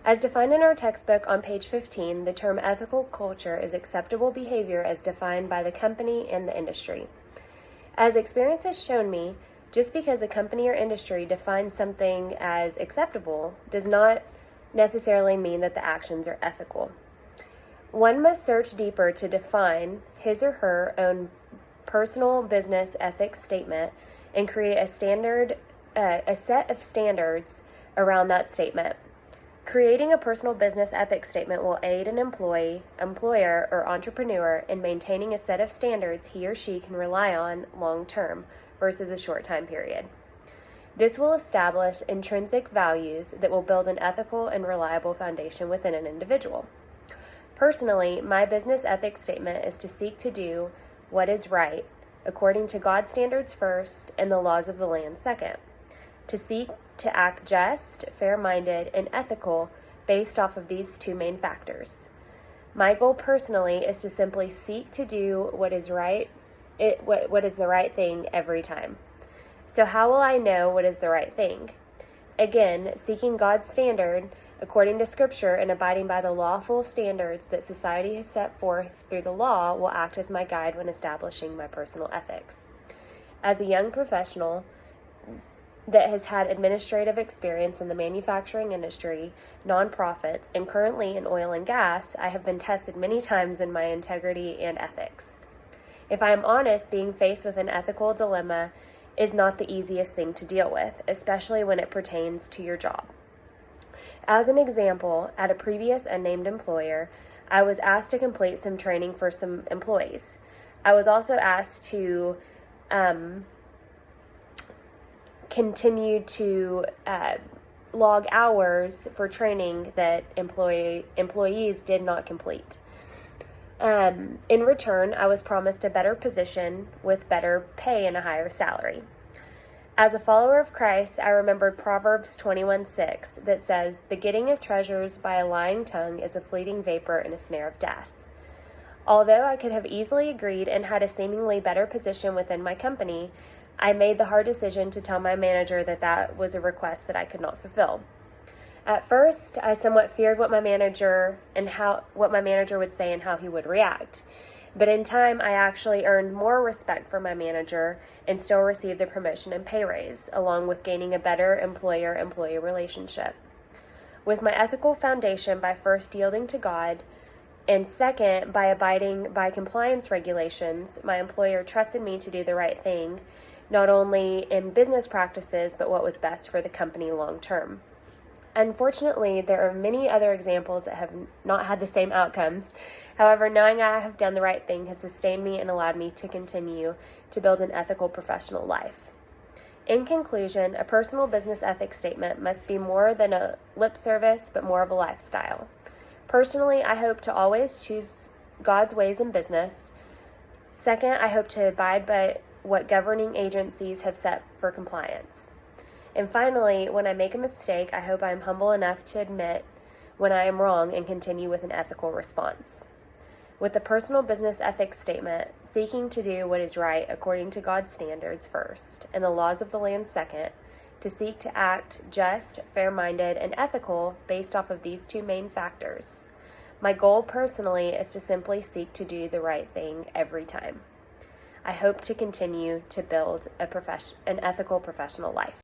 As defined in our textbook on page 15, the term ethical culture is acceptable behavior as defined by the company and the industry. As experience has shown me, just because a company or industry defines something as acceptable does not necessarily mean that the actions are ethical. One must search deeper to define his or her own personal business ethics statement and create a set of standards around that statement. Creating a personal business ethics statement will aid an employee, employer, or entrepreneur in maintaining a set of standards he or she can rely on long term versus a short time period. This will establish intrinsic values that will build an ethical and reliable foundation within an individual. Personally, my business ethics statement is to seek to do what is right, according to God's standards first and the laws of the land second. To seek to act just, fair-minded, and ethical based off of these two main factors. My goal personally is to simply seek to do what is right, what is the right thing every time. So how will I know what is the right thing? Again, seeking God's standard according to Scripture and abiding by the lawful standards that society has set forth through the law will act as my guide when establishing my personal ethics. As a young professional that has had administrative experience in the manufacturing industry, nonprofits, and currently in oil and gas, I have been tested many times in my integrity and ethics. If I am honest, being faced with an ethical dilemma is not the easiest thing to deal with, especially when it pertains to your job. As an example, at a previous unnamed employer, I was asked to complete some training for some employees. I was also asked to continue to log hours for training that employees did not complete. In return, I was promised a better position with better pay and a higher salary. As a follower of Christ, I remembered Proverbs 21:6 that says, "The getting of treasures by a lying tongue is a fleeting vapor and a snare of death." Although I could have easily agreed and had a seemingly better position within my company, I made the hard decision to tell my manager that that was a request that I could not fulfill. At first, I somewhat feared what my manager would say and how he would react. But in time, I actually earned more respect from my manager and still received the promotion and pay raise, along with gaining a better employer-employee relationship. With my ethical foundation by first yielding to God, and second, by abiding by compliance regulations, my employer trusted me to do the right thing, not only in business practices, but what was best for the company long term. Unfortunately, there are many other examples that have not had the same outcomes. However, knowing I have done the right thing has sustained me and allowed me to continue to build an ethical professional life. In conclusion, a personal business ethics statement must be more than a lip service, but more of a lifestyle. Personally, I hope to always choose God's ways in business. Second, I hope to abide by what governing agencies have set for compliance. And finally, when I make a mistake, I hope I am humble enough to admit when I am wrong and continue with an ethical response. With the personal business ethics statement, seeking to do what is right according to God's standards first, and the laws of the land second, to seek to act just, fair-minded, and ethical based off of these two main factors. My goal personally is to simply seek to do the right thing every time. I hope to continue to build an ethical professional life.